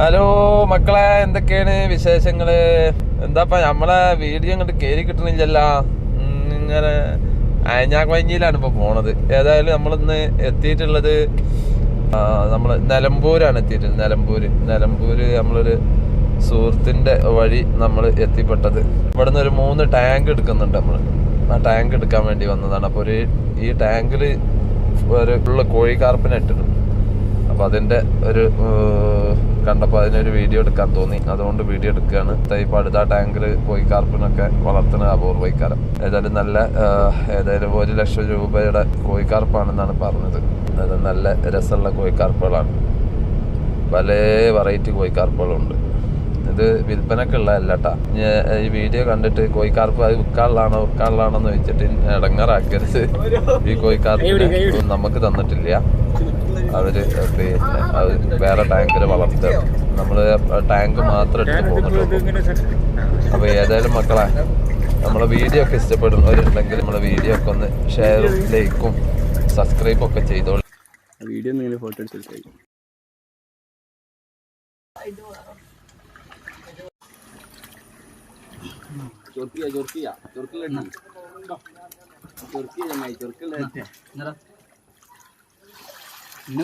Hello മക്കളെ, എന്തൊക്കെയാണ് വിശേഷങ്ങള്? എന്താപ്പ നമ്മളെ വീഡിയോ ഇങ്ങോട്ട് കേറി കിട്ടണില്ലല്ലോ. ഇങ്ങനെ അയഞ്ഞാക്കവഞ്ഞിയിലാണ് ഇപ്പൊ പോണത്. ഏതായാലും നമ്മളിന്ന് എത്തിയിട്ടുള്ളത് നമ്മള് നിലമ്പൂരാണ് എത്തിയിട്ടുള്ളത്. നിലമ്പൂര് നമ്മളൊരു സുഹൃത്തിന്റെ വഴി നമ്മൾ എത്തിപ്പെട്ടത്. ഇവിടുന്ന് ഒരു 3 ടാങ്ക് എടുക്കുന്നുണ്ട് നമ്മള്. ആ ടാങ്ക് എടുക്കാൻ വേണ്ടി വന്നതാണ്. അപ്പൊ ഈ ടാങ്കില് ഒരു ഫുള്ള് കോഴിക്കാർപ്പിനെ ഇട്ടിട്ടുണ്ട്. അപ്പൊ അതിന്റെ ഒരു കണ്ടപ്പോൾ അതിനൊരു വീഡിയോ എടുക്കാൻ തോന്നി. അതുകൊണ്ട് വീഡിയോ എടുക്കുകയാണ്. ഇപ്പൊ അടുത്ത ടാങ്കില് കോഴിക്കാർപ്പിനൊക്കെ വളർത്തുന്ന അപൂർവൈക്കാരം. ഏതായാലും ഏതായാലും 1 ലക്ഷം രൂപയുടെ കോഴിക്കാർപ്പാണെന്നാണ് പറഞ്ഞത്. അത് നല്ല രസമുള്ള കോഴിക്കാർപ്പുകളാണ്. പല വെറൈറ്റി കോഴിക്കാർപ്പുകളുണ്ട്. ഇത് വിൽപ്പനക്ക് ഉള്ളതല്ല കേട്ടാ. ഈ വീഡിയോ കണ്ടിട്ട് കോഴിക്കാർപ്പ് അത് വിൽക്കാനുള്ളതാണോ എന്ന് വെച്ചിട്ട് ഇടങ്ങാറാക്കരുത്. ഈ കോഴിക്കാർപ്പ് നമുക്ക് തന്നിട്ടില്ല. അവര് പിന്നെ അത് വേറെ ടാങ്കില് വളർത്തുക. നമ്മള് ടാങ്ക് മാത്രം എടുത്ത് പോന്നിട്ടുള്ളൂ. അപ്പൊ ഏതായാലും മക്കളെ, നമ്മളെ വീഡിയോ ഒക്കെ ഇഷ്ടപ്പെടുന്നവരുണ്ടെങ്കിൽ നമ്മളെ വീഡിയോ ഒക്കെ ഒന്ന് ഷെയറും ലൈക്കും സബ്സ്ക്രൈബും ഒക്കെ ചെയ്തോളൂ. വീഡിയോ ഫോട്ടോ എടുത്തിട്ട്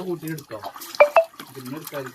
കൂട്ടിയെടുത്തോ.